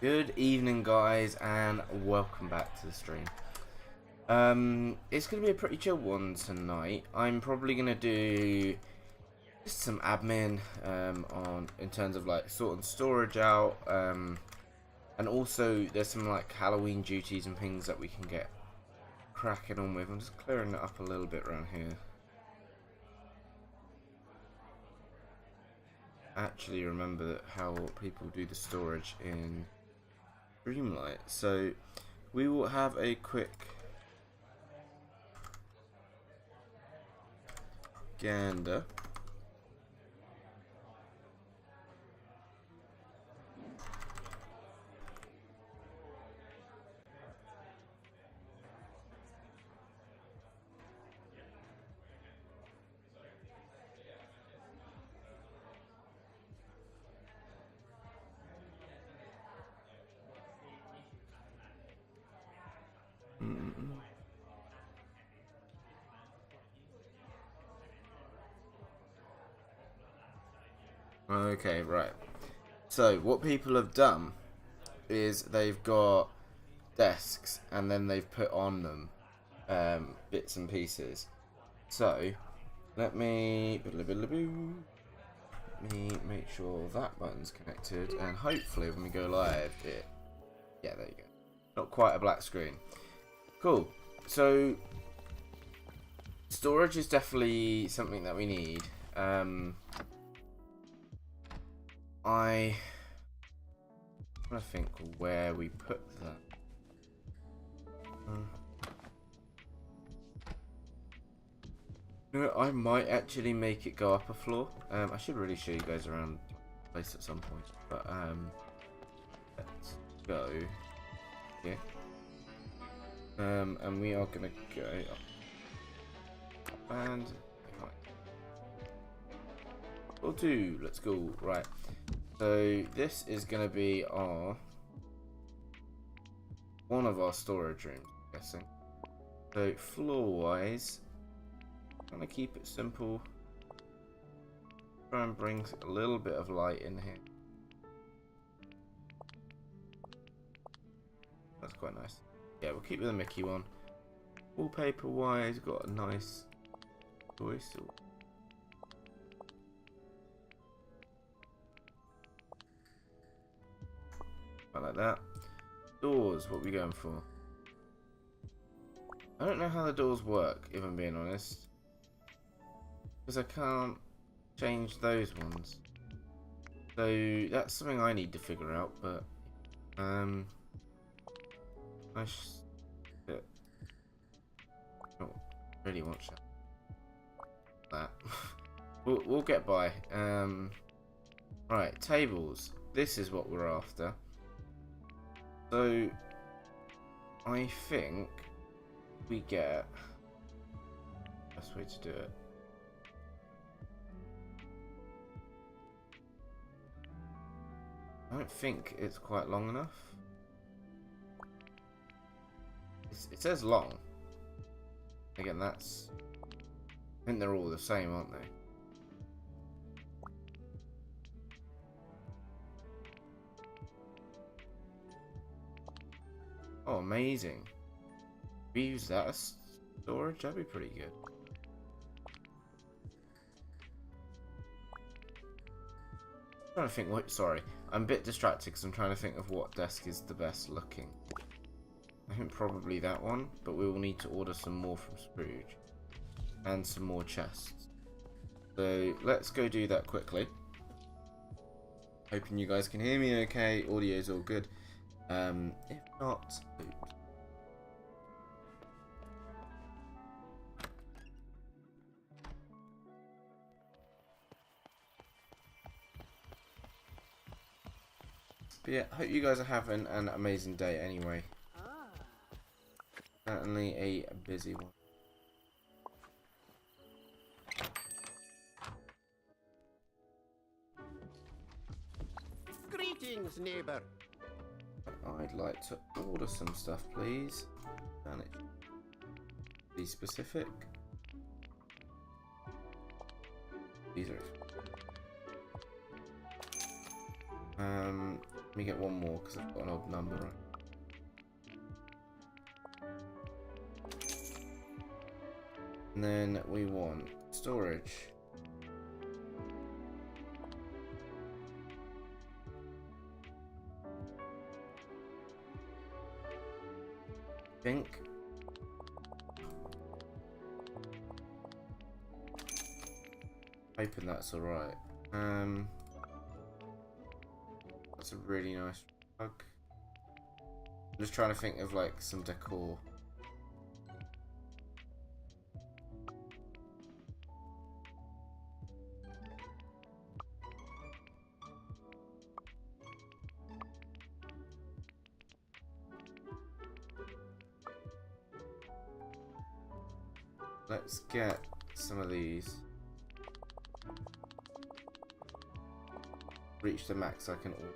Good evening, guys, and welcome back to the stream. It's going to be a pretty chill one tonight. I'm probably going to do just some admin in terms of like sorting storage out, and also there's some like Halloween duties and things that we can get cracking on with. I'm just clearing it up a little bit around here. Actually remember how people do the storage in Dreamlight, so we will have a quick gander. Okay, right. So what people have done is they've got desks and then they've put on them bits and pieces. So let me make sure that button's connected, and hopefully when we go live yeah, there you go. Not quite a black screen. Cool. So storage is definitely something that we need. I think where we put that. You know, I might actually make it go up a floor. I should really show you guys around the place at some point, but let's go here. And we are gonna go up and or two. Let's go. Right. So this is gonna be one of our storage rooms, I'm guessing. So floor-wise, I'm gonna keep it simple. Try and bring a little bit of light in here. That's quite nice. Yeah, we'll keep with the Mickey one. Wallpaper-wise, got a nice choice. Like that. Doors, what are we going for? I don't know how the doors work, if I'm being honest, because I can't change those ones. So that's something I need to figure out. But I don't really want that. We'll get by. Right, tables. This is what we're after. So I think we get best way to do it. I don't think it's quite long enough. It says long. Again, that's... I think they're all the same, aren't they? Oh, amazing. If we use that as storage, that'd be pretty good. I'm trying to think what... Sorry, I'm a bit distracted because I'm trying to think of what desk is the best looking. I think probably that one, but we will need to order some more from Scrooge. And some more chests. So, let's go do that quickly. Hoping you guys can hear me okay, audio's all good. If not, oops. But yeah, hope you guys are having an amazing day anyway. Certainly a busy one. Greetings, neighbor. I'd like to order some stuff, please. Can it be specific? These are. Let me get one more because I've got an odd number, right? And then we want storage. Think. Hoping that's alright. That's a really nice rug. I'm just trying to think of like some decor. Let's get some of these. Reach the max I can order.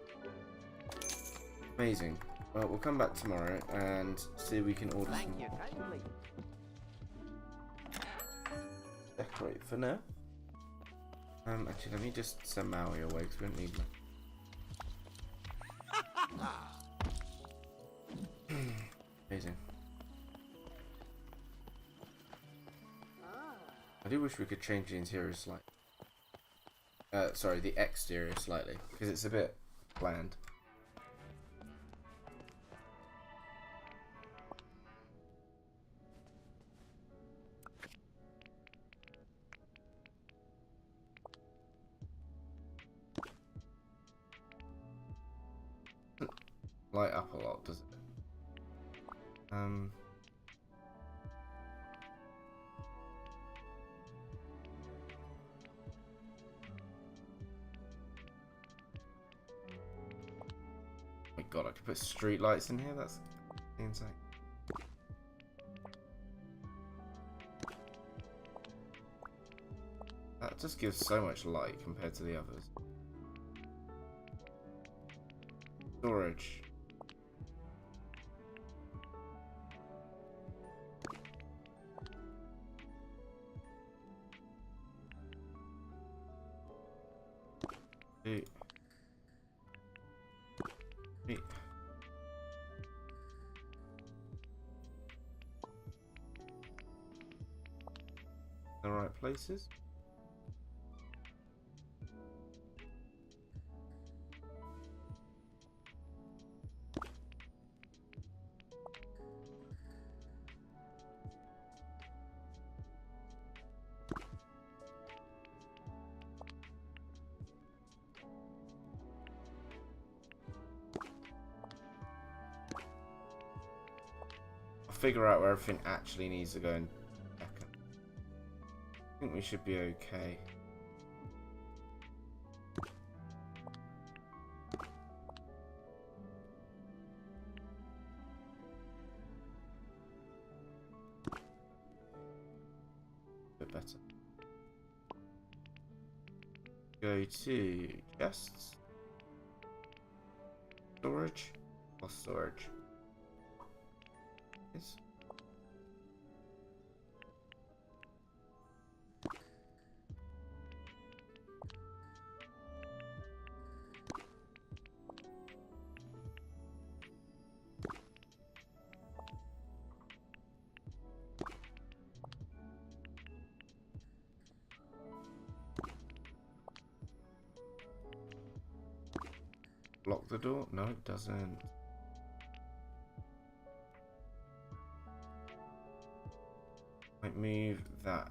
Amazing. Well, we'll come back tomorrow and see if we can order some more. Decorate for now. Actually, let me just send Maui away because we don't need them. Amazing. I do wish we could change the interior slightly. Sorry, the exterior slightly, because it's a bit bland. Light up a lot, does it? My God, I could put street lights in here. That's insane. That just gives so much light compared to the others. Storage. Eight. The right places. Figure out where everything actually needs to go in a second. I think we should be okay. A bit better. Go to chests. storage? Or storage? Yes. Lock the door? No, it doesn't. Might move that.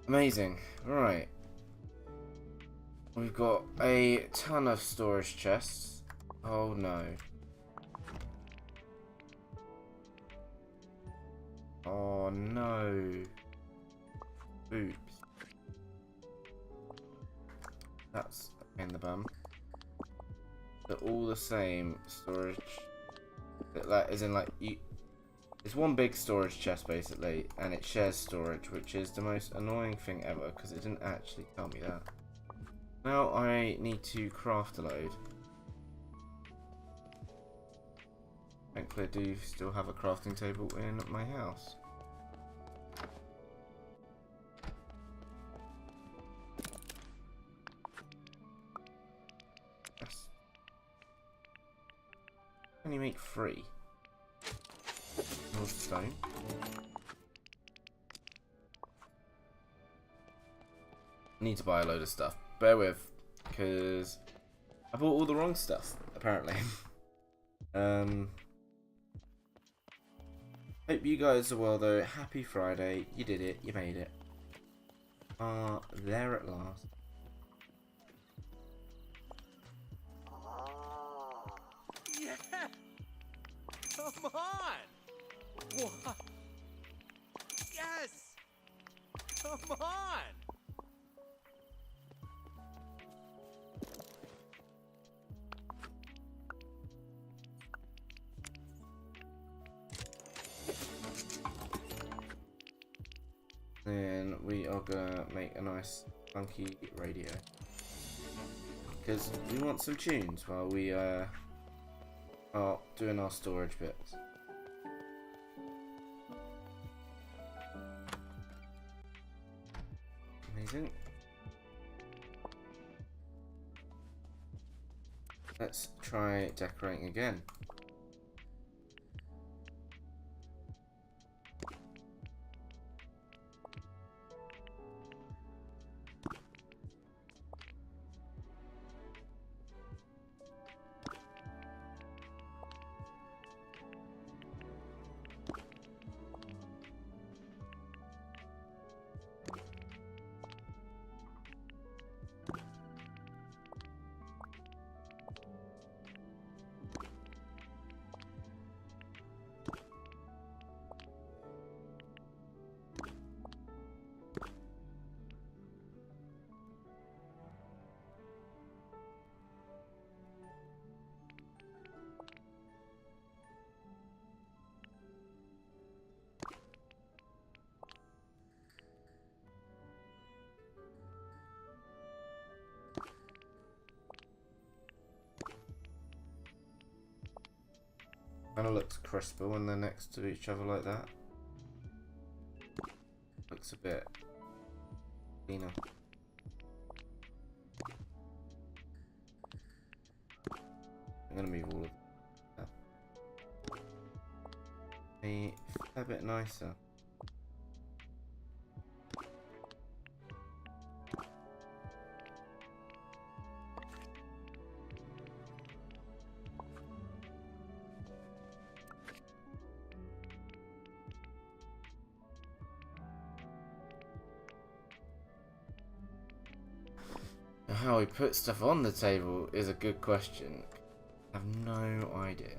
Amazing. Right. We've got a ton of storage chests. Oh no. Oh no. Oops. That's a pain in the bum. They're all the same storage. Like, as in, like, it's one big storage chest basically, and it shares storage, which is the most annoying thing ever because it didn't actually tell me that. Now I need to craft a load. Thankfully I do still have a crafting table in my house. Yes. Can you make 3? More stone. Need to buy a load of stuff. Bear with, because I bought all the wrong stuff, apparently. Hope you guys are well though. Happy Friday. You did it. You made it. There at last. Yeah! Come on! What? Yes! Come on! Then we are gonna make a nice funky radio. Because we want some tunes while we are doing our storage bits. Amazing. Let's try decorating again. Kind of looks crisper when they're next to each other like that. Looks a bit cleaner. I'm gonna move all of that. A fair bit nicer. How we put stuff on the table is a good question. I have no idea.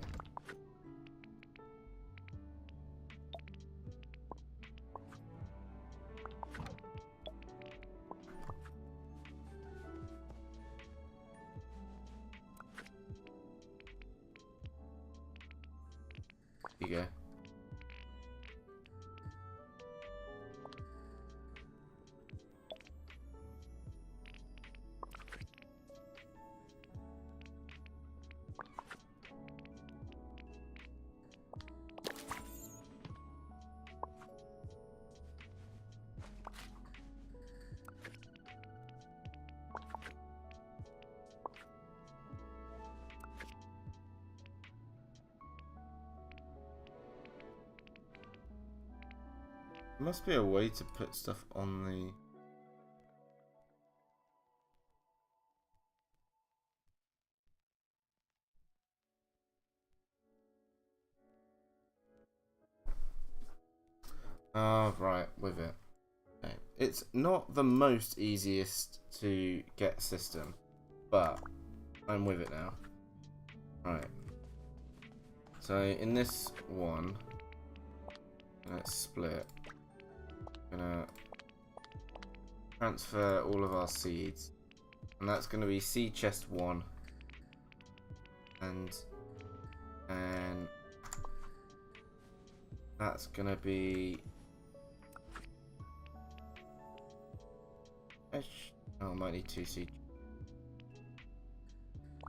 There must be a way to put stuff on the... Oh, right, with it. Okay. It's not the most easiest to get system, but I'm with it now. Right. So in this one, let's split. Gonna transfer all of our seeds, and that's gonna be seed chest 1, and that's gonna be... Oh, I might need 2 seed.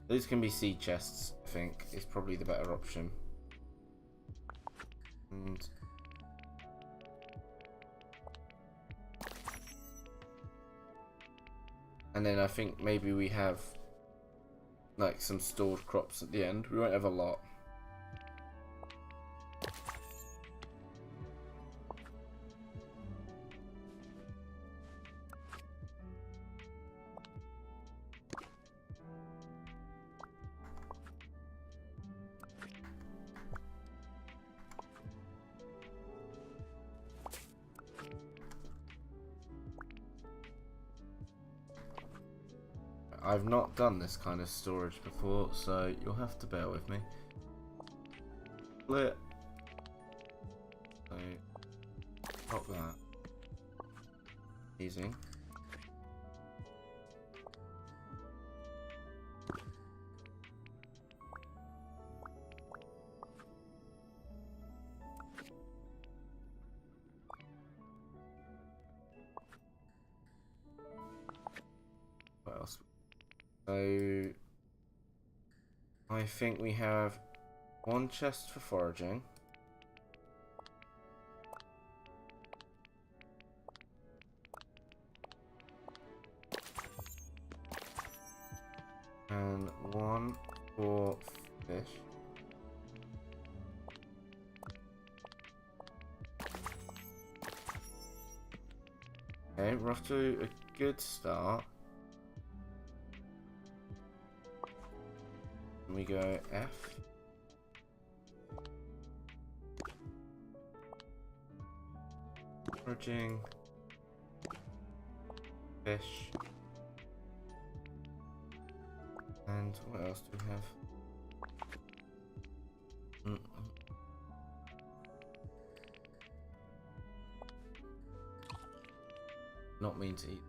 Those can be seed chests, I think, is probably the better option. And then I think maybe we have like some stored crops at the end. We won't have a lot. I've not done this kind of storage before, so you'll have to bear with me. Split. So, pop that. Easy. What else? So, I think we have 1 chest for foraging. And 1 for fish. Okay, we're off to a good start. We go F. Foraging. Fish. And what else do we have? Not mean to eat.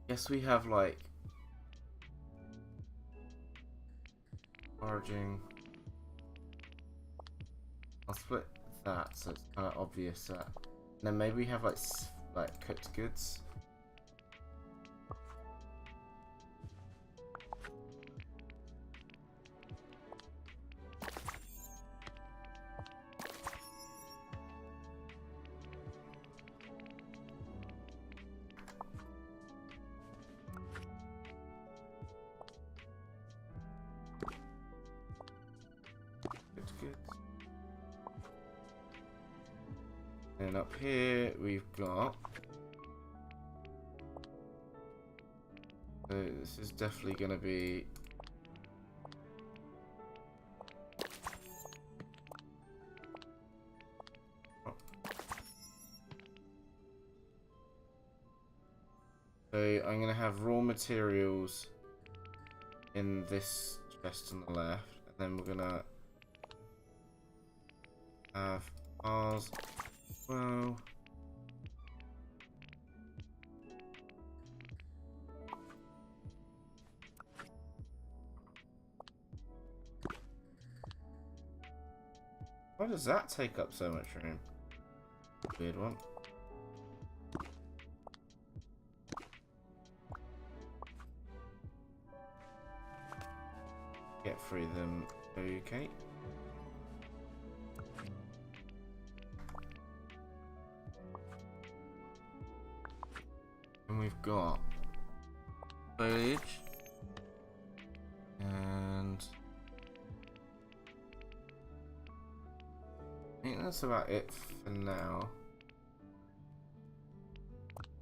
Guess we have like foraging. I'll split that so it's kind of obvious that. And then maybe we have like cooked goods. And up here we've got... So this is definitely going to be... So I'm going to have raw materials in this chest on the left, and then we're going to have ours. Well, why does that take up so much room? Weird one. Get through them, okay. And we've got foliage and that's about it for now.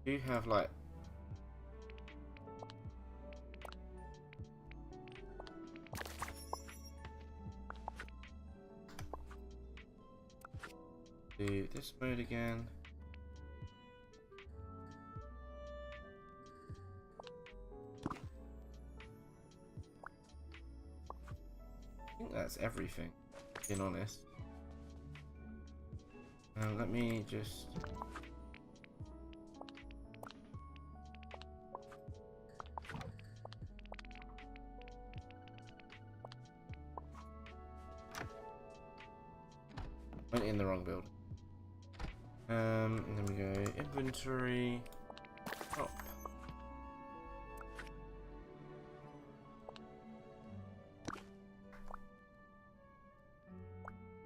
Do you have like do this mode again? I think that's everything, being honest. Let me just went in the wrong building. And then we go inventory, top.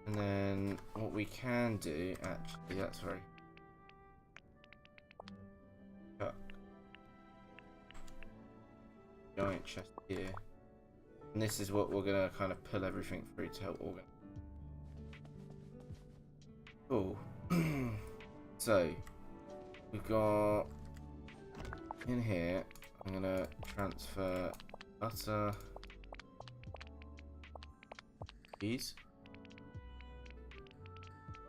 And then what we can do, actually, that's very giant chest here. And this is what we're gonna kind of pull everything through to help organize. Cool. So we've got in here, I'm gonna transfer butter, cheese.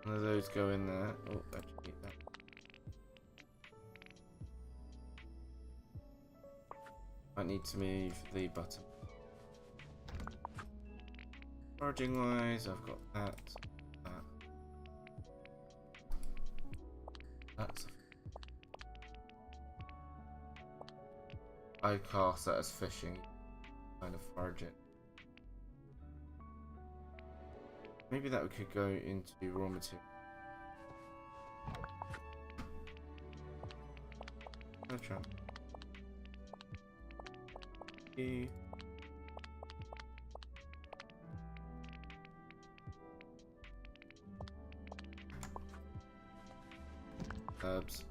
One of those go in there. Oh, actually, that. I need to move the button. Foraging wise, I've got that. That's. I cast that as fishing, kind of foraging. Maybe that could go into raw material. I'll try. Herbs.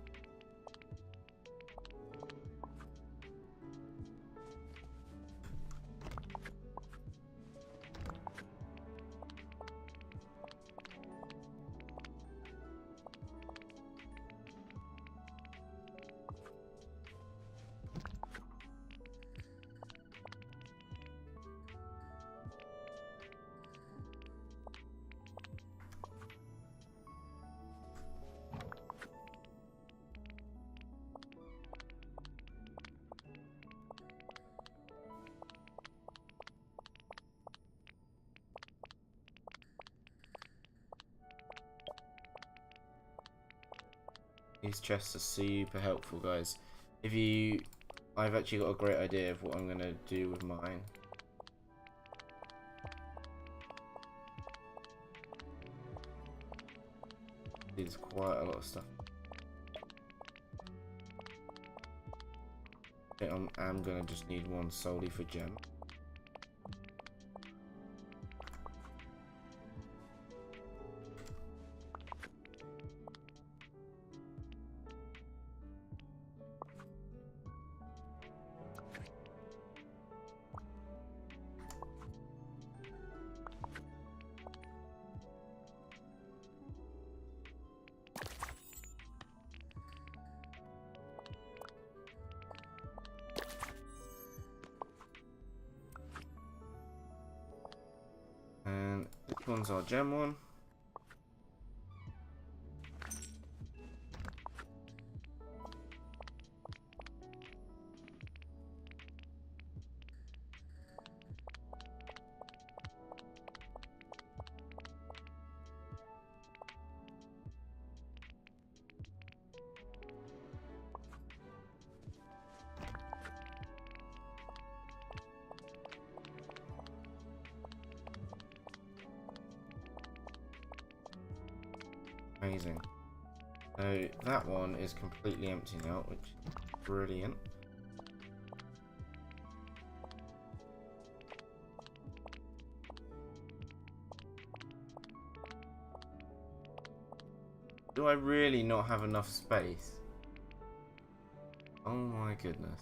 These chests are super helpful, guys. I've actually got a great idea of what I'm gonna do with mine. There's quite a lot of stuff. I'm gonna just need one solely for gem. And this one's our gem one. Amazing. So that one is completely empty now, which is brilliant. Do I really not have enough space? Oh my goodness.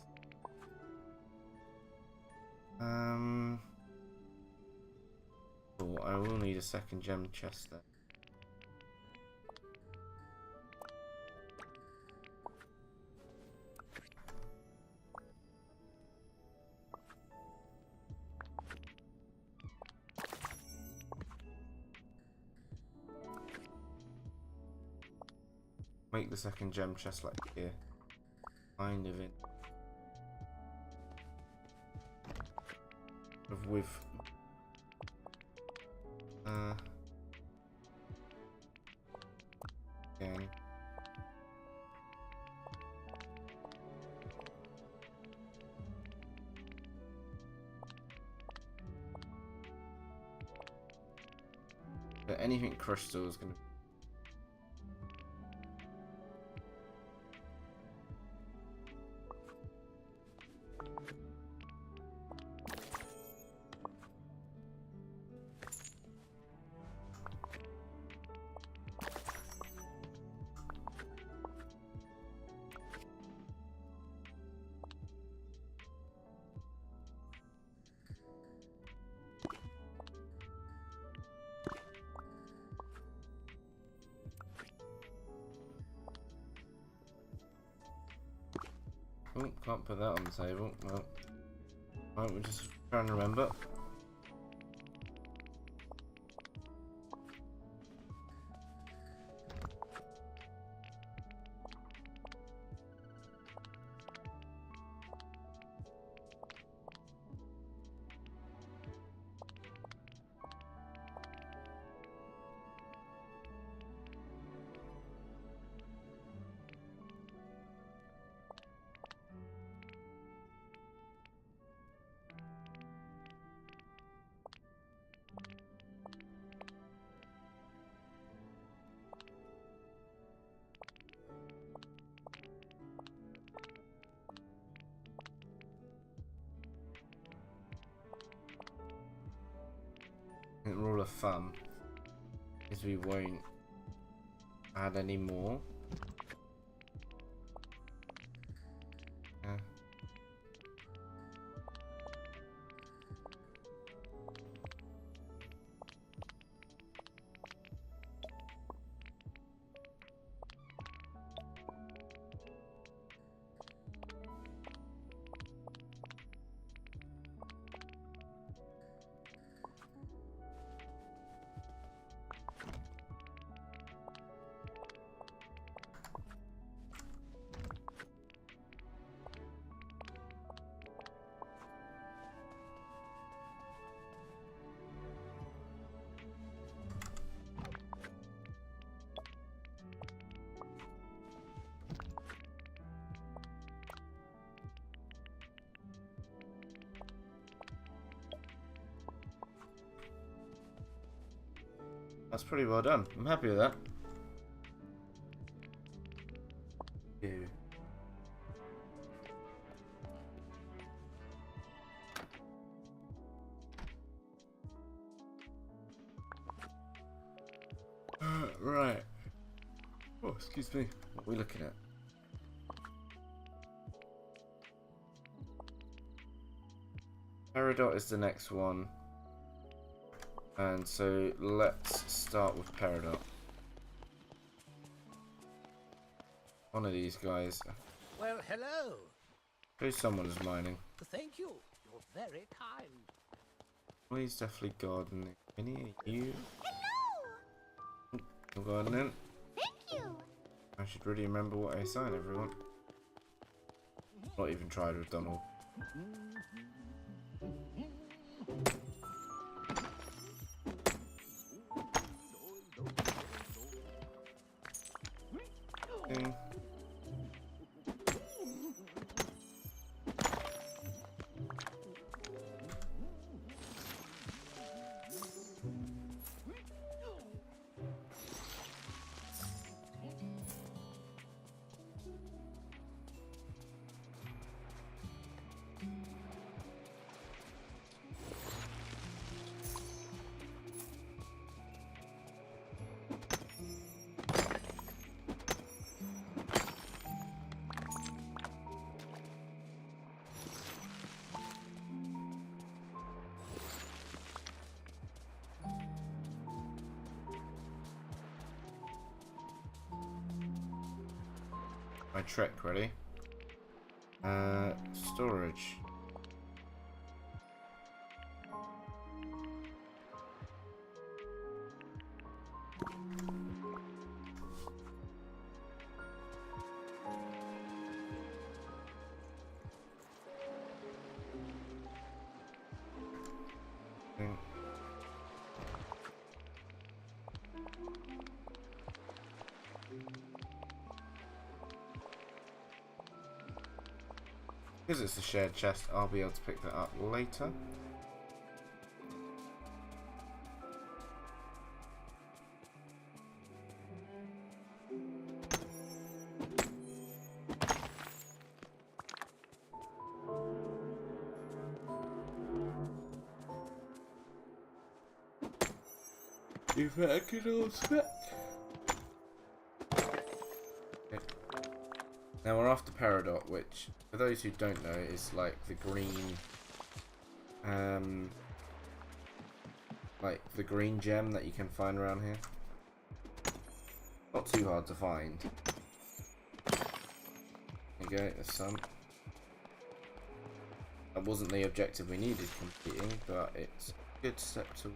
Oh, I will need a second gem chest there. make the second gem chest like here. Kind of it. With again. But anything crystal is gonna. Oh, can't put that on the table. Well, right, we're just trying to remember. The rule of thumb is we won't add any more. Yeah. That's pretty well done. I'm happy with that. Ew. Right. Oh, excuse me. What are we looking at? Peridot is the next one. And so let's start with Peridot. One of these guys. Well, hello. Who's someone is mining? Thank you. You're very kind. Well, he's definitely gardening. Any are you? Hello! I'm gardening. Thank you! I should really remember what I assign everyone. Not even tried with Donald. Okay. My trick ready. Storage. Because it's a shared chest, I'll be able to pick that up later. If I could all spec. Okay. Now we're after Peridot, which, for those who don't know, is like the green, gem that you can find around here. Not too hard to find. There you go, there's some. That wasn't the objective we needed completing, but it's a good step toward.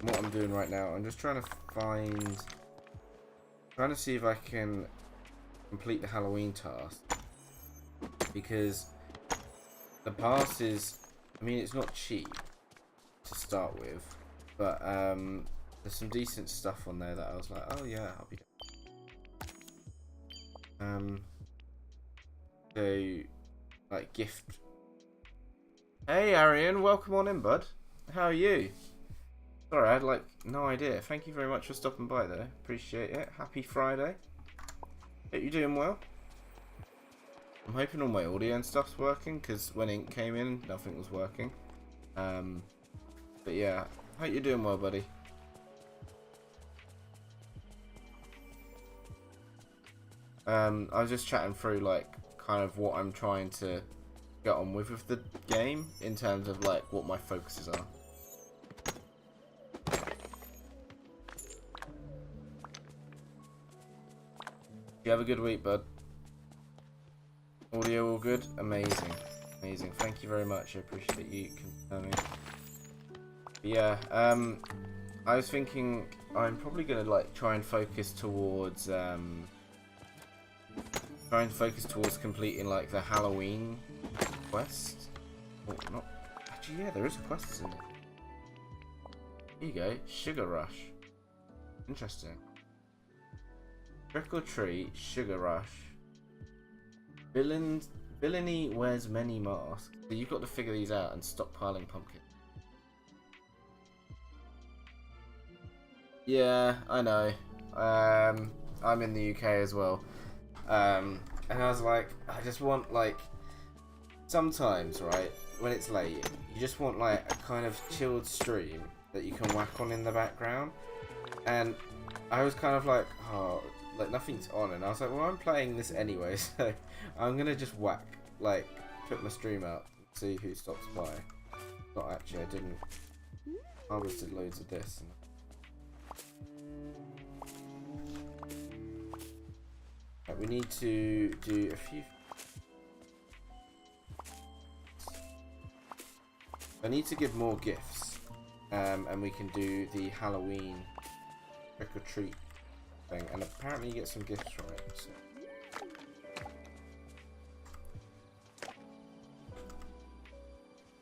What I'm doing right now, I'm just trying to see if I can complete the Halloween task, because the pass is, I mean, it's not cheap to start with, but there's some decent stuff on there that I was like, oh yeah, I'll be done. So like gift. Hey Arian, welcome on in, bud. How are you? Sorry, I had like no idea. Thank you very much for stopping by though. Appreciate it. Happy Friday. Hope you're doing well. I'm hoping all my audio and stuff's working, because when Ink came in, nothing was working. But yeah, hope you're doing well, buddy. I was just chatting through like kind of what I'm trying to get on with the game in terms of like what my focuses are. You have a good week, bud. Audio all good? Amazing. Amazing. Thank you very much. I appreciate you confirming. But yeah, I was thinking I'm probably gonna like try and focus towards completing like the Halloween quest. Oh, not actually, yeah, there is a quest, isn't it? Here you go, Sugar Rush. Interesting. Trick or treat, Sugar Rush. Villainy wears many masks. So you've got to figure these out and stockpiling pumpkins. Yeah, I know. I'm in the UK as well. And I was like, I just want like, sometimes, right, when it's late, you just want like a kind of chilled stream that you can whack on in the background. And I was kind of like, oh, like nothing's on, and I was like, well, I'm playing this anyway, so I'm gonna just whack, like, put my stream out, and see who stops by. Not actually, I didn't. I harvested loads of this. Right, we need to do a few. I need to give more gifts, and we can do the Halloween trick or treat thing, and apparently you get some gifts from it. So.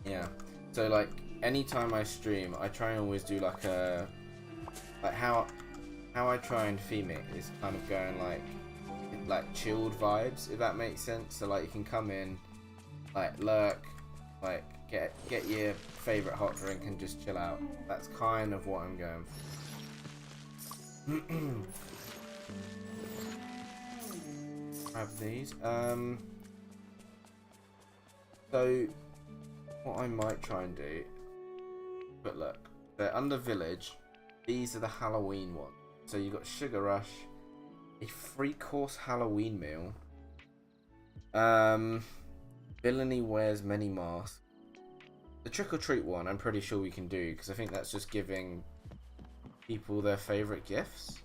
Yeah, so like anytime I stream, I try and always do like a how I try and theme it is kind of going like chilled vibes, if that makes sense. So like you can come in, like lurk, like get your favorite hot drink and just chill out. That's kind of what I'm going for. Grab these. So what I might try and do, but look, they're under village. These are the Halloween ones. So you got Sugar Rush, a 3-course Halloween meal. Villainy wears many masks. The trick or treat one, I'm pretty sure we can do, because I think that's just giving people their favorite gifts.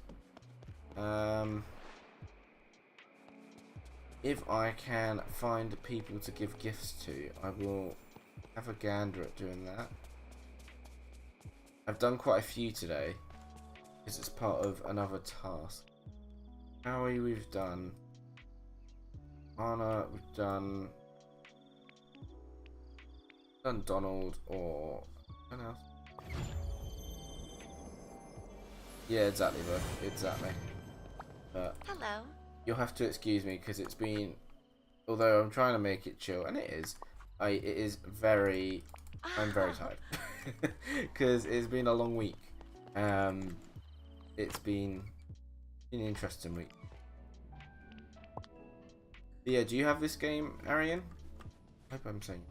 If I can find people to give gifts to, I will have a gander at doing that. I've done quite a few today, because it's part of another task. Howie, we've done. Anna, we've done. done Donald or anyone else. Yeah, exactly, bro. Exactly. But Hello. you'll have to excuse me because it's been, although I'm trying to make it chill, and it is. It is very. I'm very tired because it's been a long week. It's been an interesting week. But yeah, do you have this game, Arian? I hope I'm saying.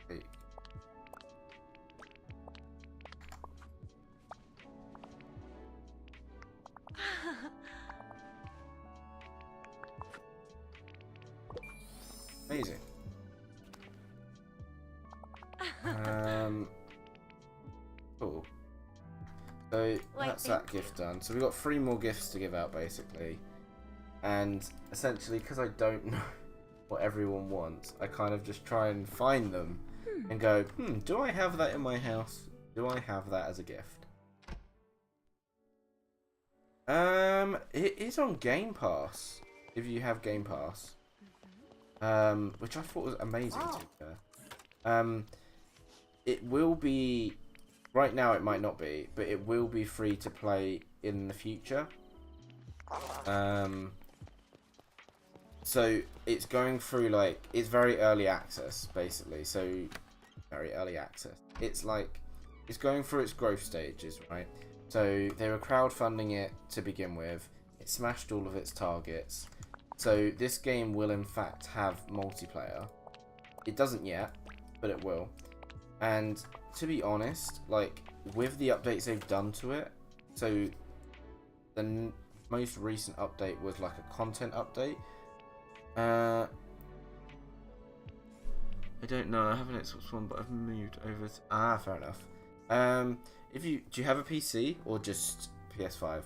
Hey. Amazing. Cool. So that's that gift done. So we've got 3 more gifts to give out basically. And essentially, because I don't know what everyone wants, I kind of just try and find them and go, do I have that in my house? Do I have that as a gift? It is on Game Pass, if you have Game Pass. Which I thought was amazing to be fair. It will be, right now it might not be, but it will be free to play in the future. So it's going through like, it's very early access basically, so very early access. It's like, it's going through its growth stages, right? So they were crowdfunding it to begin with, it smashed all of its targets. So this game will in fact have multiplayer. It doesn't yet, but it will. And to be honest, like with the updates they've done to it, so the most recent update was like a content update. I don't know. I haven't Xbox One, but I've moved over to... fair enough. Do you have a PC or just PS5?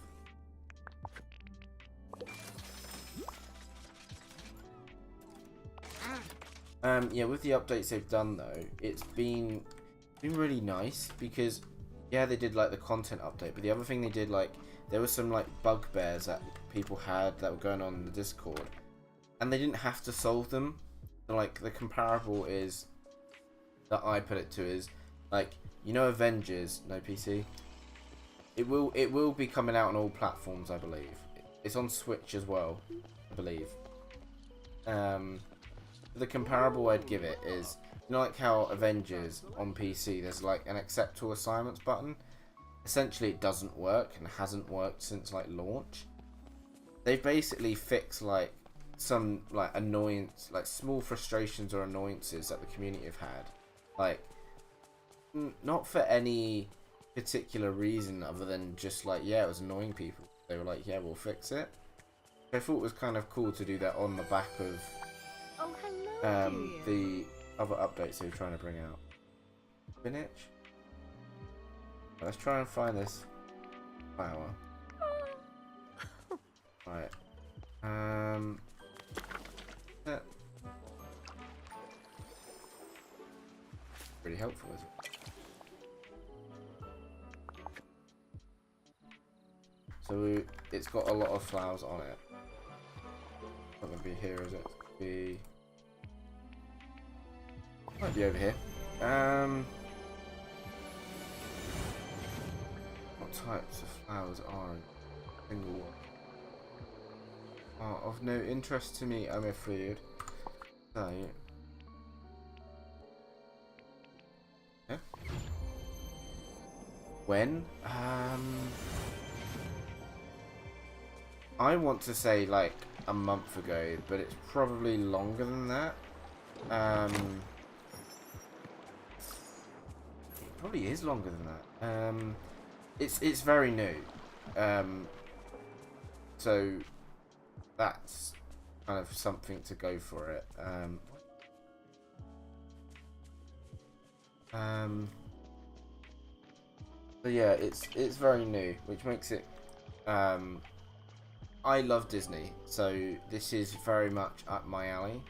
Yeah, with the updates they've done though, it's been really nice because yeah, they did like the content update, but the other thing they did, like there was some like bugbears that people had that were going on in the Discord, and they didn't have to solve them. So, like the comparable is that I put it to is like, you know, Avengers, no PC. It will be coming out on all platforms, I believe. It's on Switch as well, I believe. The comparable I'd give it is, you know, like how Avengers on PC, there's like an accept all assignments button. Essentially, it doesn't work and hasn't worked since like launch. They've basically fixed like some like annoyance, like small frustrations or annoyances that the community have had, like not for any particular reason other than just like, yeah, it was annoying people. They were like, yeah, we'll fix it. I thought it was kind of cool to do that on the back of the other updates they were trying to bring out. Spinach. Let's try and find this flower. Right. Yeah. Pretty helpful, is it? So it's got a lot of flowers on it. Not gonna be here, is it? Be might be over here. What types of flowers are in single one? Are of no interest to me, I'm afraid. So yeah. When? I want to say like a month ago, but it's probably longer than that. It probably is longer than that. It's very new. So that's kind of something to go for it. But yeah, it's very new, which makes it. I love Disney, so this is very much up my alley.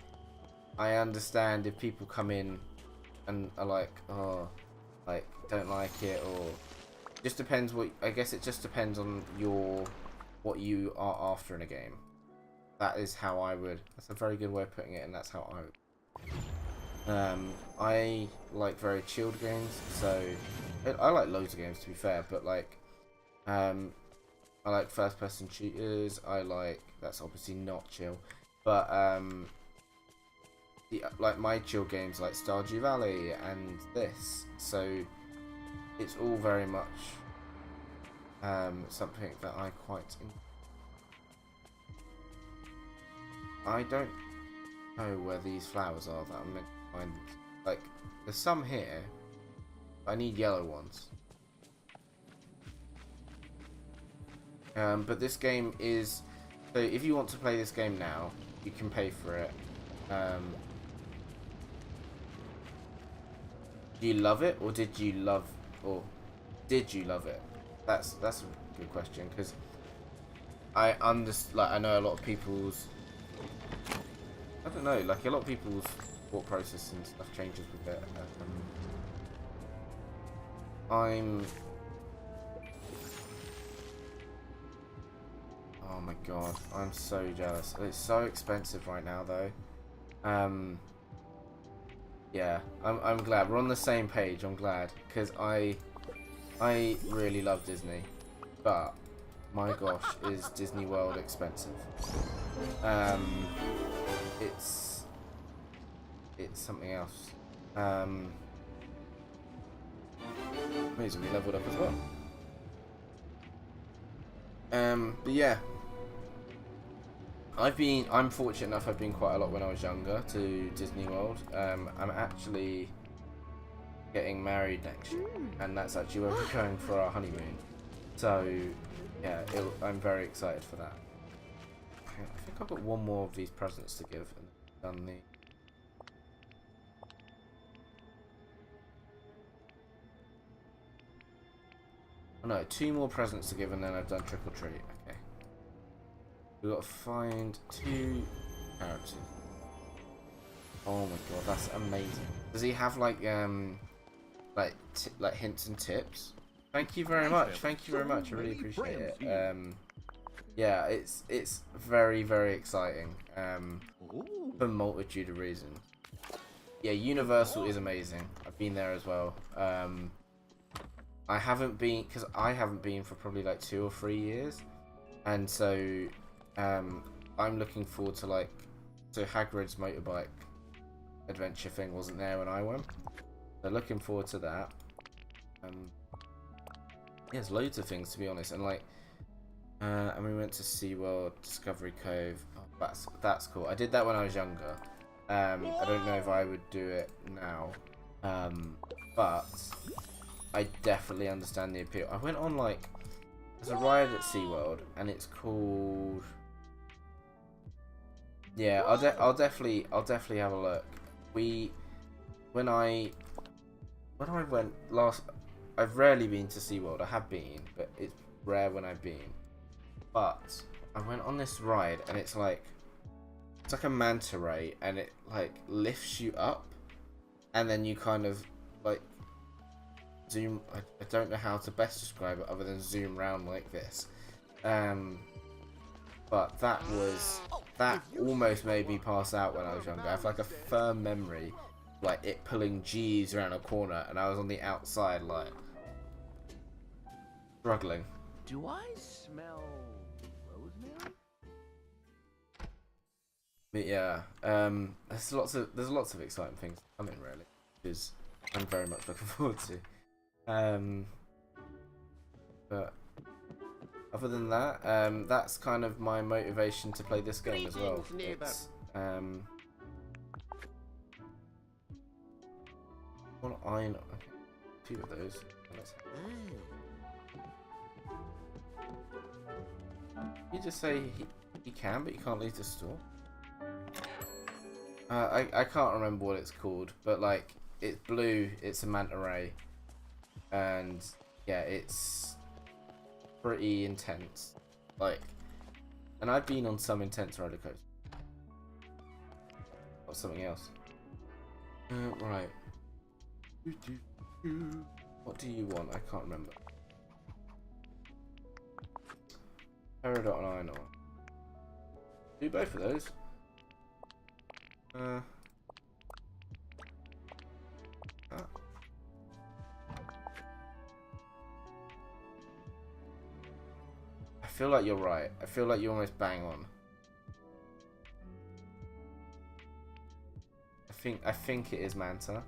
I understand if people come in and are like, oh, like don't like it, or just depends what. I guess it just depends on your what you are after in a game. That is how I would. That's a very good way of putting it, and that's how I would. I like very chilled games, so I like loads of games to be fair, but like, I like first-person shooters. I like, that's obviously not chill, but like my chill games like Stardew Valley and this. So it's all very much something that I quite. I don't know where these flowers are that I'm meant to find. Like, there's some here. I need yellow ones. But this game is, so if you want to play this game now, you can pay for it. Do you love it, or did you love it? That's a good question, because I know a lot of people's, I don't know, like a lot of people's thought process and stuff changes with it. Oh my god, I'm so jealous. It's so expensive right now though. Yeah, I'm glad we're on the same page. I'm glad, because I really love Disney, but my gosh, is Disney World expensive? It's something else. Amazing, we leveled up as well. But yeah, I'm fortunate enough. I've been quite a lot when I was younger to Disney World. I'm actually getting married next year, and that's actually where we're going for our honeymoon. So yeah, I'm very excited for that. I think I've got one more of these presents to give, and done the. Oh no, 2 more presents to give, and then I've done trick or treat. Okay. We've got to find 2 characters. Oh my god, that's amazing. Does he have like hints and tips? Thank you very much. Thank you very much. I really appreciate it. Yeah, it's very, very exciting. For a multitude of reasons. Yeah, Universal is amazing. I've been there as well. I haven't been for probably like 2 or 3 years, and so I'm looking forward to so Hagrid's motorbike adventure thing wasn't there when I went, so looking forward to that. Yeah, there's loads of things to be honest, and and we went to SeaWorld, Discovery Cove. Oh, that's cool. I did that when I was younger. I don't know if I would do it now, but I definitely understand the appeal. I went on there's a ride at SeaWorld, and it's called. Yeah, I'll definitely have a look. When I went last, I've rarely been to SeaWorld. I have been, but it's rare when I've been. But I went on this ride, and it's like a manta ray, and it lifts you up, and then you kind of zoom. I don't know how to best describe it other than zoom round like this. But that almost made me pass out when I was younger. I have a firm memory, it pulling G's around a corner, and I was on the outside struggling. Do I smell rosemary? But yeah, there's lots of exciting things coming really, which I'm very much looking forward to. But other than that, that's kind of my motivation to play this game as well. It's, one iron. Okay, 2 of those. You just say he can, but you can't leave the store. I can't remember what it's called, but it's blue. It's a manta ray, and yeah, it's pretty intense. And I've been on some intense roller coasters. Or something else. Right. What do you want? I can't remember. Peridot and Iron. Do both of those. I feel like you're right. I feel like you're almost bang on. I think it is Manta.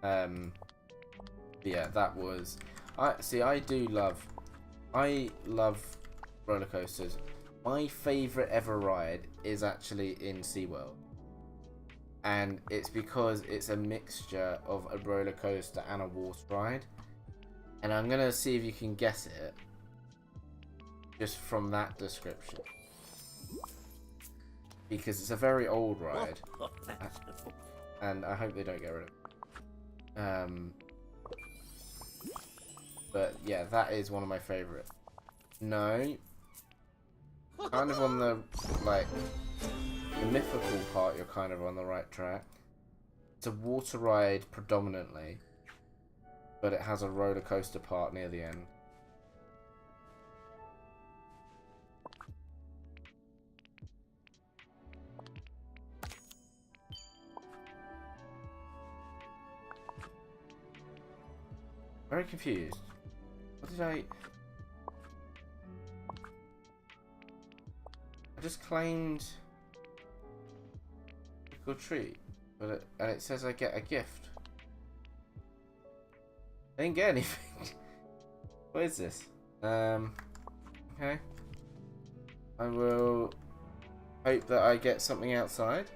Yeah, that was. I love roller coasters. My favourite ever ride is actually in SeaWorld. And it's because it's a mixture of a roller coaster and a water ride. And I'm going to see if you can guess it just from that description. Because it's a very old ride. And I hope they don't get rid of it. But yeah, that is one of my favourite. No. Kind of on the, like, the mythical part, you're kind of on the right track. It's a water ride predominantly, but it has a roller coaster part near the end. Very confused. What did I just claimed a good treat, but and it says I get a gift. I didn't get anything. What is this? Okay. I will hope that I get something outside.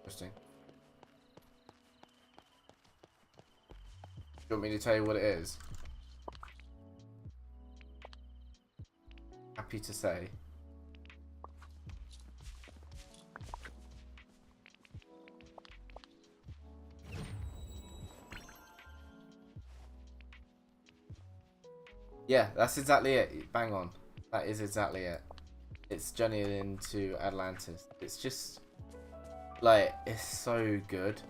Interesting. Do you want me to tell you what it is? Happy to say. Yeah, that's exactly it. Bang on. That is exactly it. It's journeying into Atlantis. It's just, like, it's so good.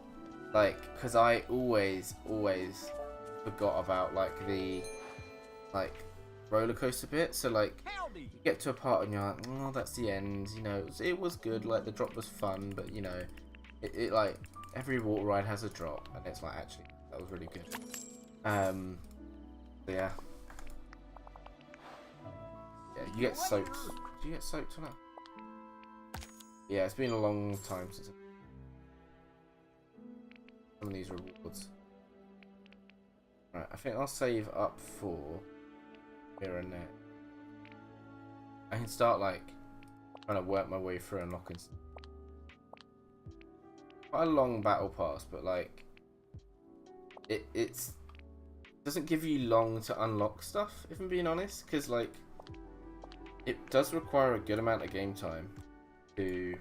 Like, because I always forgot about, like, the, like, roller coaster bit. So, like, you get to a part and you're like, oh, that's the end. You know, it was good. Like, the drop was fun, but, you know, it like, every water ride has a drop. And it's like, actually, that was really good. So yeah. Yeah, you get soaked. Do you get soaked or not? Yeah, it's been a long time since some of these rewards. Right, I think I'll save up for here and there. I can start like trying to work my way through unlocking stuff. Quite a long battle pass, but like it's doesn't give you long to unlock stuff, if I'm being honest, because like it does require a good amount of game time to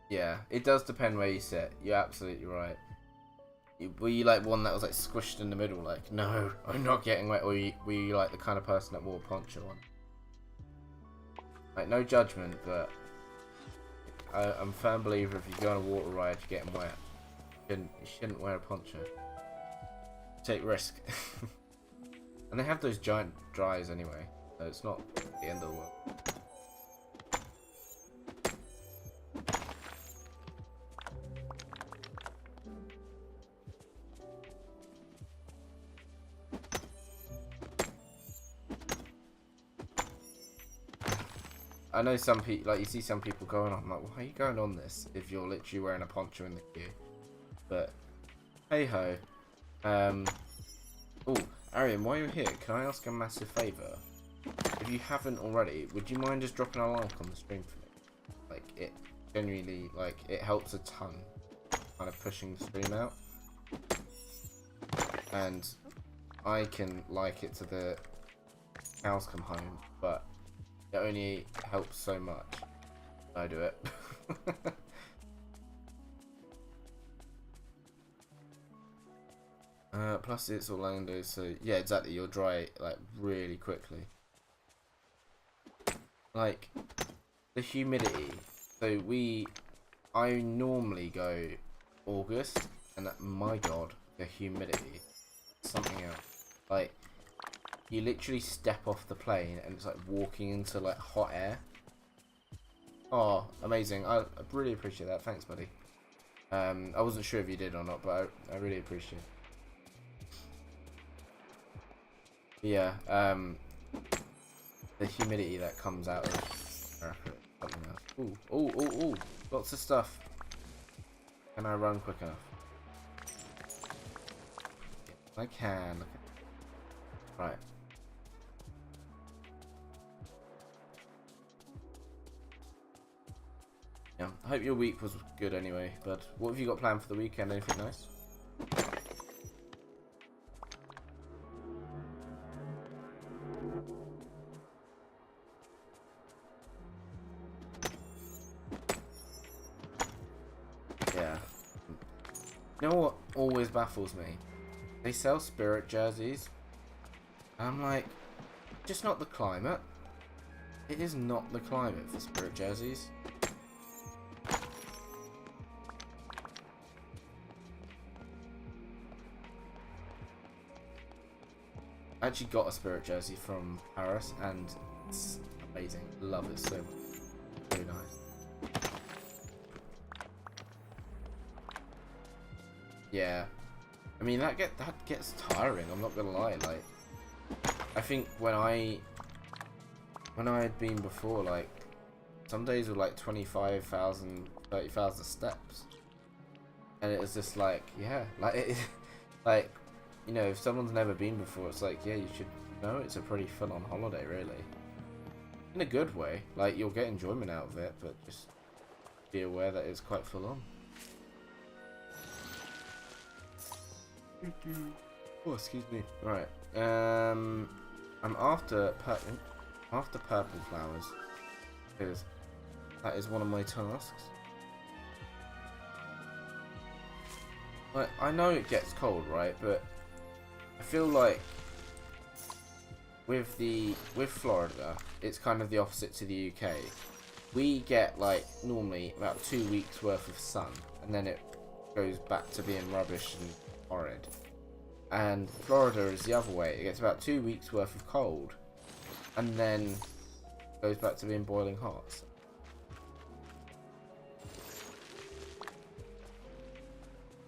yeah, it does depend where you sit. You're absolutely right. Were you like one that was like squished in the middle, like, no, I'm not getting wet, or were you like the kind of person that wore a poncho on? Like, no judgment, but I'm a firm believer if you go on a water ride, you're getting wet. You shouldn't wear a poncho. Take risk. And they have those giant dries anyway, so it's not the end of the world. I know some people, like, you see some people going on, I'm like, why are you going on this if you're literally wearing a poncho in the queue? But, hey ho. Oh, Arian, while you're here, can I ask a massive favour? If you haven't already, would you mind just dropping a like on the stream for me? Like, it genuinely, like, it helps a ton, kind of pushing the stream out. And I can like it to the cows come home, but it only helps so much. I do it. Plus it's Orlando, so yeah, exactly. You'll dry like really quickly. like the humidity. So I normally go August, and my god, the humidity, something else. Like, you literally step off the plane and it's like walking into like hot air. Oh, amazing! I really appreciate that. Thanks, buddy. I wasn't sure if you did or not, but I really appreciate it. Yeah, the humidity that comes out of something else. Ooh, ooh, ooh, ooh! Lots of stuff. Can I run quick enough? I can. Right. Yeah, I hope your week was good anyway, but what have you got planned for the weekend? Anything nice? Yeah. You know what always baffles me? They sell spirit jerseys. And I'm like, just not the climate. It is not the climate for spirit jerseys. I actually got a spirit jersey from Paris and it's amazing. Love it so much. Very nice. Yeah. I mean that gets tiring, I'm not gonna lie, like I think when I had been before, like some days were like 25,000, 30,000 steps. And it was just like, yeah, like it like, you know, if someone's never been before, it's like, yeah, you should know it's a pretty full-on holiday, really. In a good way. Like, you'll get enjoyment out of it, but just be aware that it's quite full-on. Oh, excuse me. Right. I'm after purple flowers, because that is one of my tasks. Like, I know it gets cold, right? But I feel like with Florida, it's kind of the opposite to the UK. We get like normally about 2 weeks worth of sun, and then it goes back to being rubbish and horrid. And Florida is the other way. It gets about 2 weeks worth of cold, and then goes back to being boiling hot.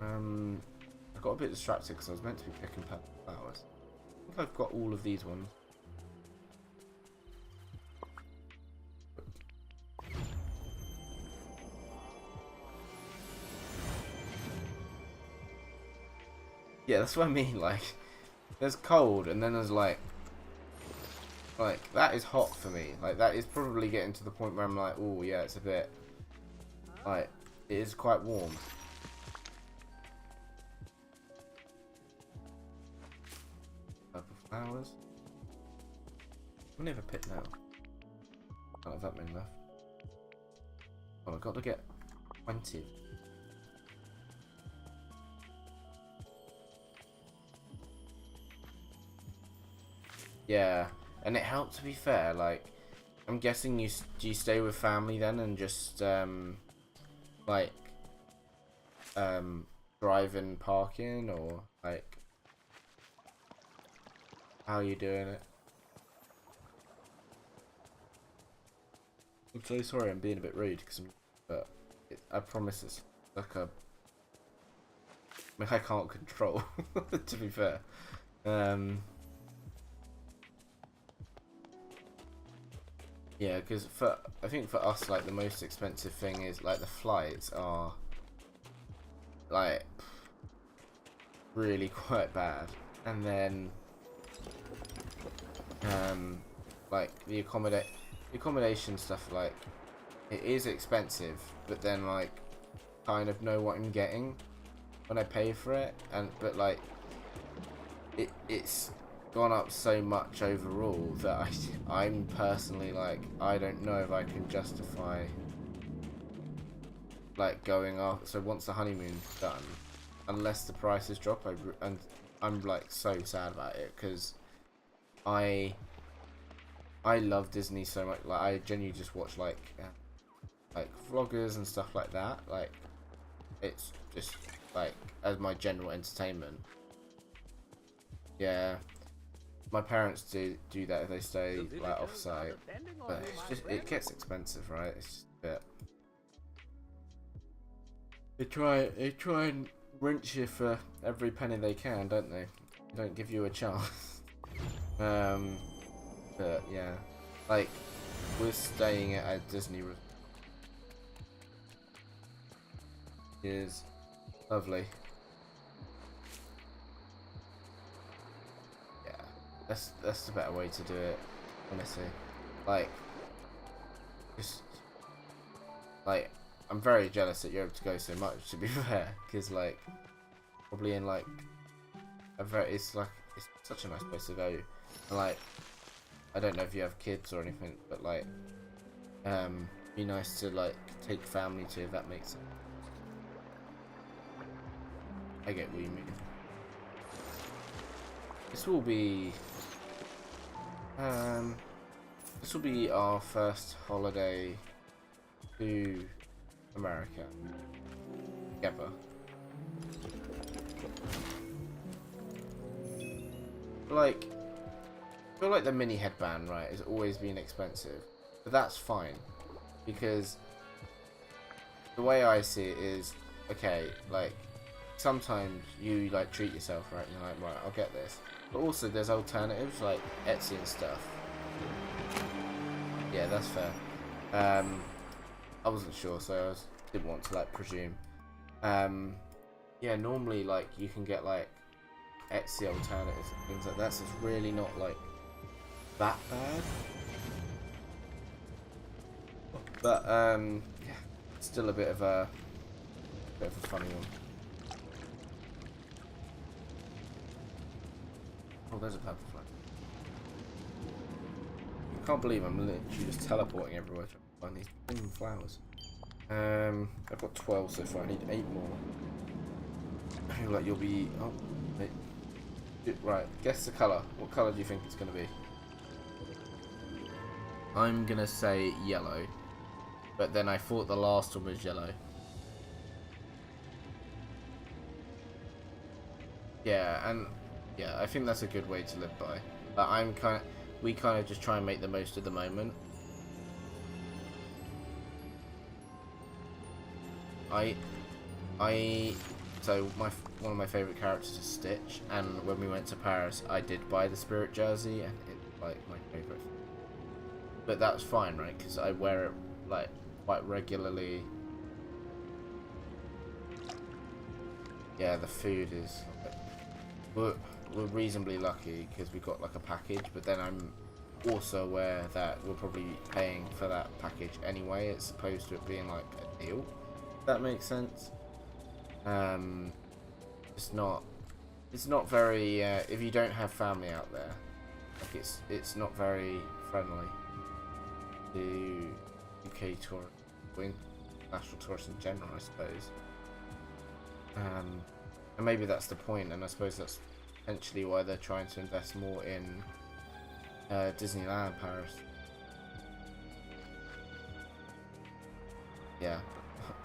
I got a bit distracted because I was meant to be picking purple flowers. I think I've got all of these ones. Yeah, that's what I mean, like, there's cold and then there's like that is hot for me. Like, that is probably getting to the point where I'm like, oh yeah, it's a bit, like, it is quite warm. Purple flowers. I'll never pick now. I don't have that many left. Well, I've got to get 20. Yeah, and it helped, to be fair. Like, I'm guessing do you stay with family then and just like drive and park in, or like how are you doing it? I'm so sorry, I'm being a bit rude but I promise it's like a. I mean, I can't control, to be fair. Yeah, because I think for us, like, the most expensive thing is like the flights are like really quite bad, and then like the accommodation stuff, like, it is expensive, but then like kind of know what I'm getting when I pay for it, but like it's gone up so much overall that I'm personally like, I don't know if I can justify like going off. So once the honeymoon's done, unless the prices drop, and I'm like so sad about it, because I I love Disney so much. Like I genuinely just watch like vloggers and stuff like that. Like it's just like as my general entertainment. Yeah, my parents do that if they stay like off site, but it's just it gets expensive, right? It's just a bit. They try and rinse you for every penny they can, don't they? They don't give you a chance. But yeah, like we're staying at a Disney resort. Is lovely. Yeah, that's the better way to do it, honestly. Like, just like I'm very jealous that you're able to go so much. To be fair, because like probably in like it's such a nice place to go. And like I don't know if you have kids or anything, but like be nice to like take family to, if that makes sense. I get what you mean. This will be our first holiday to America together. Like, I feel like the mini headband, right, has always been expensive, but that's fine because the way I see it is, okay, like sometimes you like treat yourself, right? You're like, right, I'll get this, but also there's alternatives like Etsy and stuff. Yeah, that's fair. I wasn't sure, so didn't want to like presume. Yeah, normally like you can get like Etsy alternatives and things like that, so it's really not like that bad. But yeah, still a bit of a funny one. Oh, there's a purple flag. I can't believe I'm literally just teleporting everywhere to find these fucking flowers. I've got 12 so far. I need 8 more. I feel like you'll be. Oh, wait. Right. Guess the colour. What colour do you think it's gonna be? I'm gonna say yellow, but then I thought the last one was yellow. Yeah, and yeah, I think that's a good way to live by. But we kind of just try and make the most of the moment. So one of my favourite characters is Stitch, and when we went to Paris, I did buy the Spirit jersey, and it's like my favourite. But that's fine, right? Because I wear it like quite regularly. Yeah, the food is. We're reasonably lucky because we got like a package, but then I'm also aware that we're probably paying for that package anyway, as opposed to it being like a deal. If that makes sense. It's not very if you don't have family out there, like it's not very friendly to UK tourists, international tourists in general, I suppose. And maybe that's the point, and I suppose that's potentially why they're trying to invest more in Disneyland Paris. Yeah,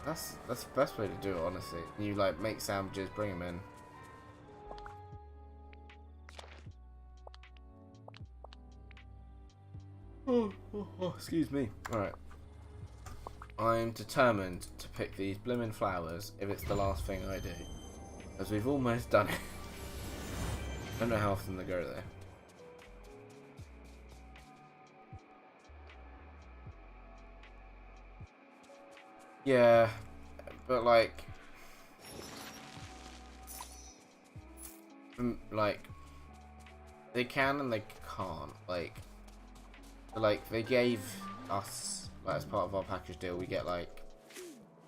that's the best way to do it, honestly. You like make sandwiches, bring them in. Oh, excuse me. Alright. I'm determined to pick these blimmin' flowers if it's the last thing I do. As we've almost done it. I don't know how often they go there. Yeah, but like they can and they can't. Like they gave us, like, as part of our package deal, we get like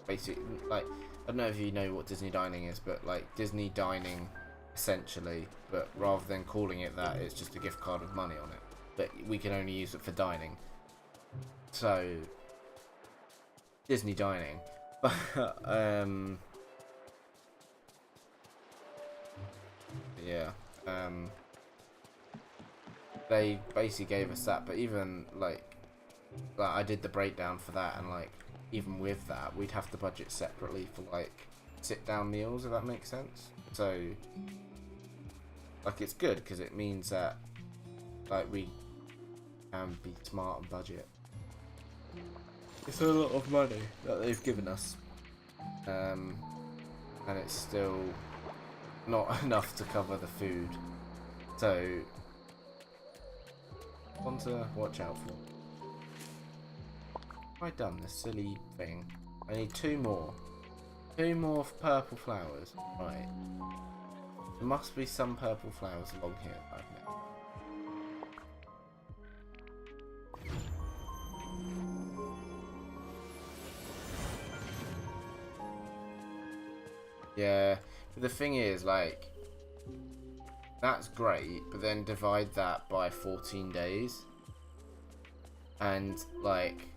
basically, like, I don't know if you know what Disney dining is, but like Disney dining essentially, but rather than calling it that, it's just a gift card with money on it, but we can only use it for dining. So Disney dining. Yeah. they basically gave us that. But even like I did the breakdown for that, and like even with that, we'd have to budget separately for like sit down meals, if that makes sense. So like it's good because it means that like we can be smart and budget. It's a lot of money that they've given us, and it's still not enough to cover the food. So one to watch out for. Have I done this silly thing? I need two more. Two more purple flowers. Right. There must be some purple flowers along here that I've missed. Yeah, but the thing is, like, that's great, but then divide that by 14 days. And, like,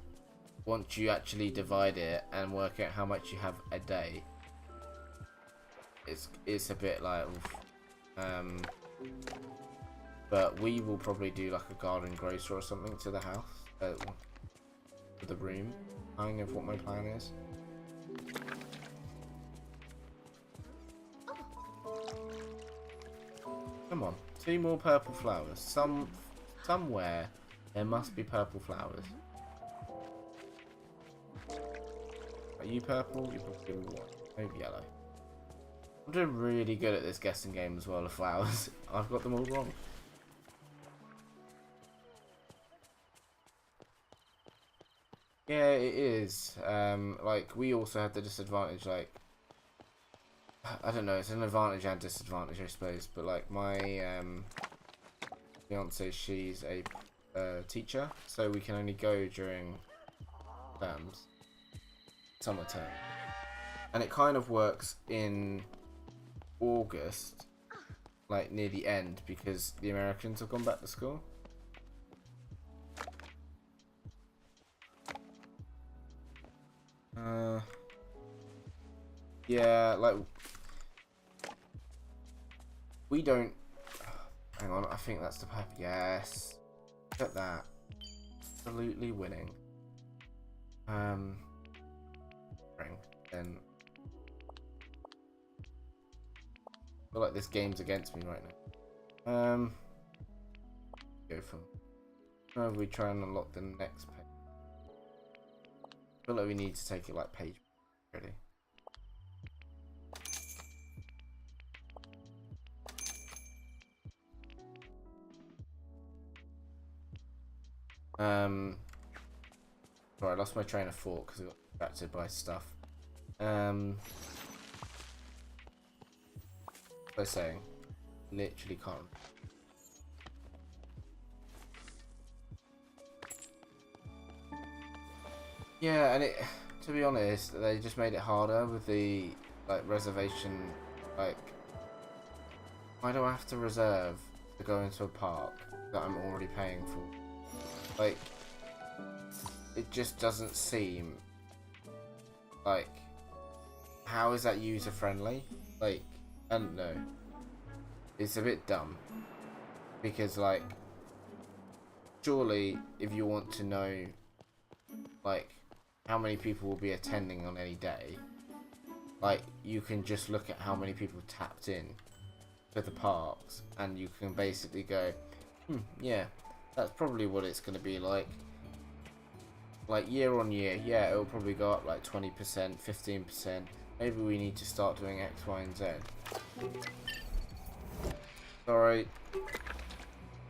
once you actually divide it and work out how much you have a day, it's a bit like, oof. But we will probably do like a garden grocer or something to the house, to the room, kind of what my plan is. Come on, two more purple flowers. Somewhere there must be purple flowers. Are you purple? You're probably white. Maybe yellow. I'm doing really good at this guessing game as well of flowers. I've got them all wrong. Yeah, it is. Like we also had the disadvantage. Like I don't know. It's an advantage and disadvantage, I suppose. But like my fiance, she's a teacher, so we can only go during terms. Summer term, and it kind of works in August, like near the end, because the Americans have gone back to school. Yeah, like we don't. Hang on, I think that's the pep. Yes, look at that, absolutely winning. Then I feel like this game's against me right now. Go from. How we try and unlock the next page? I feel like we need to take it like page ready. Sorry, I lost my train of thought because I got distracted by stuff. What was I saying? Literally can't. Yeah, and it, to be honest, they just made it harder with the like reservation. Like, why do I have to reserve to go into a park that I'm already paying for? Like, it just doesn't seem like, how is that user friendly? Like, I don't know. It's a bit dumb because like, surely if you want to know like how many people will be attending on any day, like you can just look at how many people tapped in to the parks and you can basically go, yeah, that's probably what it's going to be like year on year. Yeah, it'll probably go up like 20%, 15%. Maybe we need to start doing X, Y, and Z. Sorry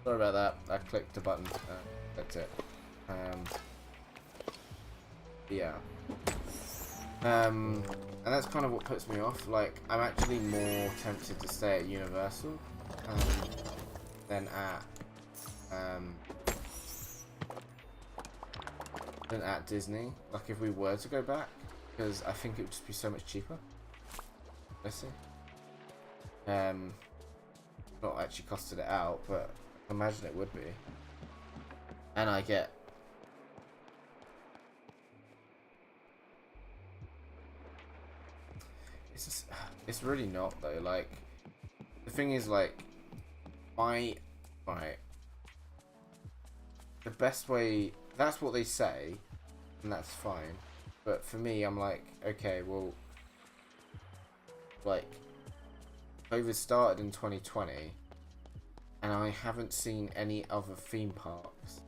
about that. I clicked a button. That's it. Yeah. And that's kind of what puts me off. Like, I'm actually more tempted to stay at Universal than at Disney. Like, if we were to go back, because I think it would just be so much cheaper. Let's see. Not actually costed it out, but I imagine it would be. And I get. It's really not though. Like, the thing is, like, right. the best way. That's what they say, and that's fine. But for me, I'm like, okay, well, like, COVID started in 2020, and I haven't seen any other theme parks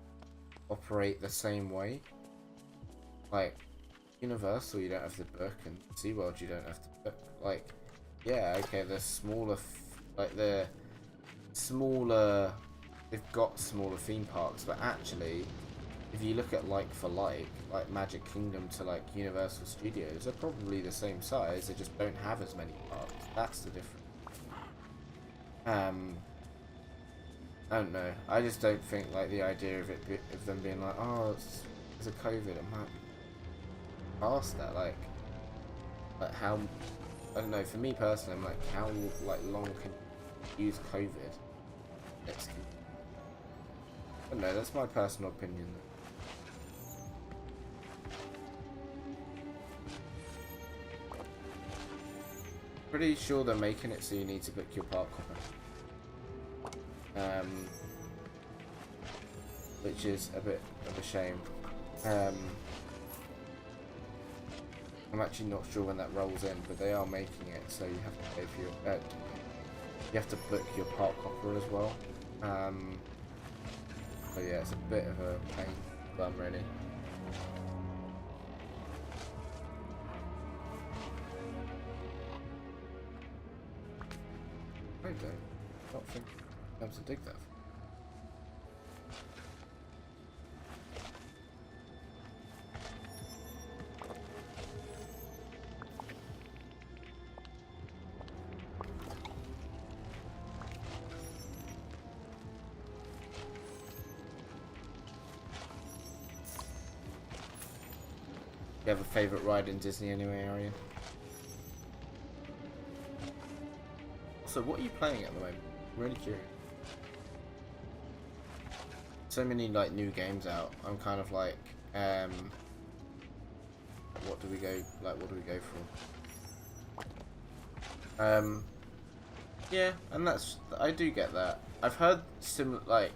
operate the same way. Like, Universal, you don't have to book, and SeaWorld, you don't have to book. Like, yeah, okay, they're smaller, they're smaller, they've got smaller theme parks, but actually, if you look at like for like Magic Kingdom to like Universal Studios, they're probably the same size, they just don't have as many parks. That's the difference. I don't know. I just don't think like the idea of of them being like, oh, it's a COVID. I'm like, past that. Like how, I don't know. For me personally, I'm like, how like long can you use COVID? I don't know. That's my personal opinion. Pretty sure they're making it so you need to book your park hopper. Which is a bit of a shame. I'm actually not sure when that rolls in, but they are making it so you have to pay for your you have to book your park hopper as well. So yeah, it's a bit of a pain, but I'm ready. I don't think I have to dig that. You have a favourite ride in Disney anyway, are you? So what are you playing at the moment? I'm really curious. So many like new games out. I'm kind of like, what do we go for? Yeah, and I do get that. I've heard similar, like,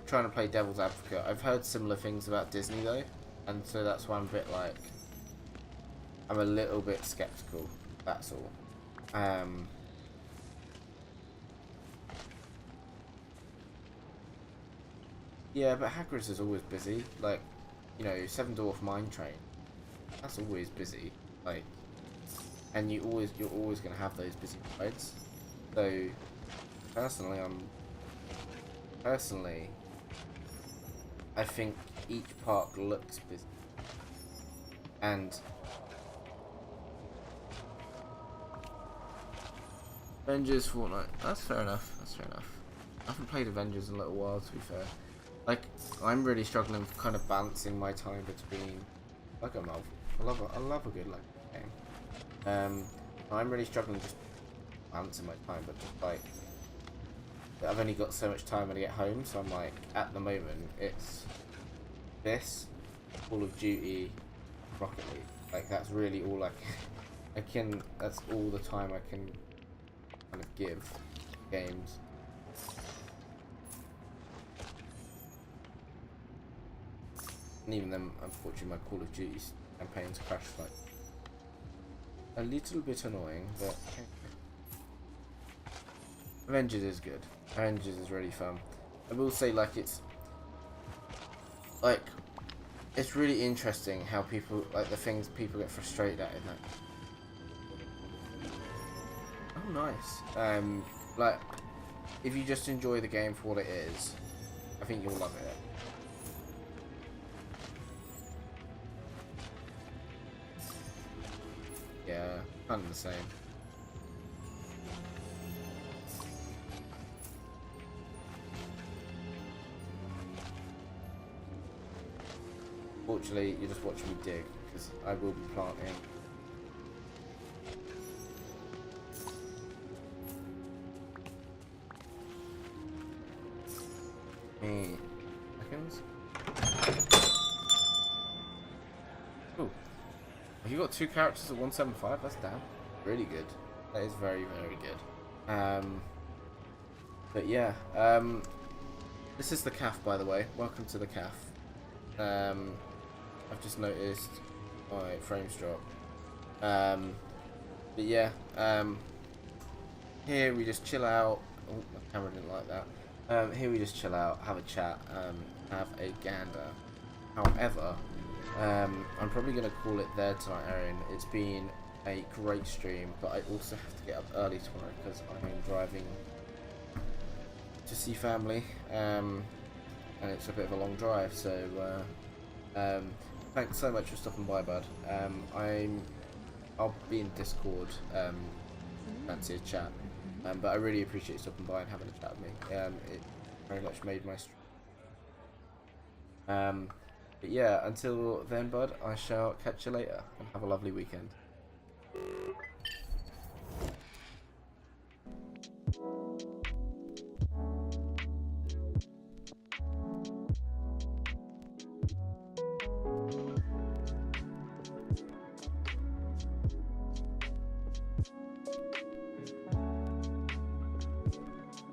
trying to play devil's advocate, I've heard similar things about Disney though, and so that's why I'm a bit like, I'm a little bit skeptical, that's all. Yeah, but Hagrid's is always busy. Like, you know, Seven Dwarf Mine Train, that's always busy. Like, and you're always gonna have those busy rides. So, personally, I think each park looks busy, and Avengers Fortnite. That's fair enough. That's fair enough. I haven't played Avengers in a little while, to be fair. Like, I'm really struggling with kind of balancing my time between, like, I love a good like game. I'm really struggling just balancing my time, but just like, I've only got so much time when I get home, so I'm like, at the moment, it's this, Call of Duty, Rocket League. Like, that's really all that's all the time I can kind of give games. And even then, unfortunately, my Call of Duty campaigns crash like a little bit annoying, but Avengers is good. Avengers is really fun. I will say, like, it's really interesting how people, like, the things people get frustrated at in that. Oh, nice. Like, if you just enjoy the game for what it is, I think you'll love it. Yeah, kind of the same. Fortunately, you're just watching me dig, because I will be planting. Seconds. Oh, you got 2 characters at 175. That's damn really good. That is very, very good. But yeah, This is the calf, by the way. Welcome to the calf. I've just noticed my frames drop. But yeah, here we just chill out. Oh, my camera didn't like that. Here we just chill out, have a chat, have a gander. However, I'm probably going to call it there tonight, Aaron. It's been a great stream, but I also have to get up early tomorrow because I am driving to see family, and it's a bit of a long drive. So, thanks so much for stopping by, bud. I'll be in Discord. Fancy a chat, but I really appreciate you stopping by and having a chat with me. It very much made my stream. But yeah, until then, bud, I shall catch you later and have a lovely weekend.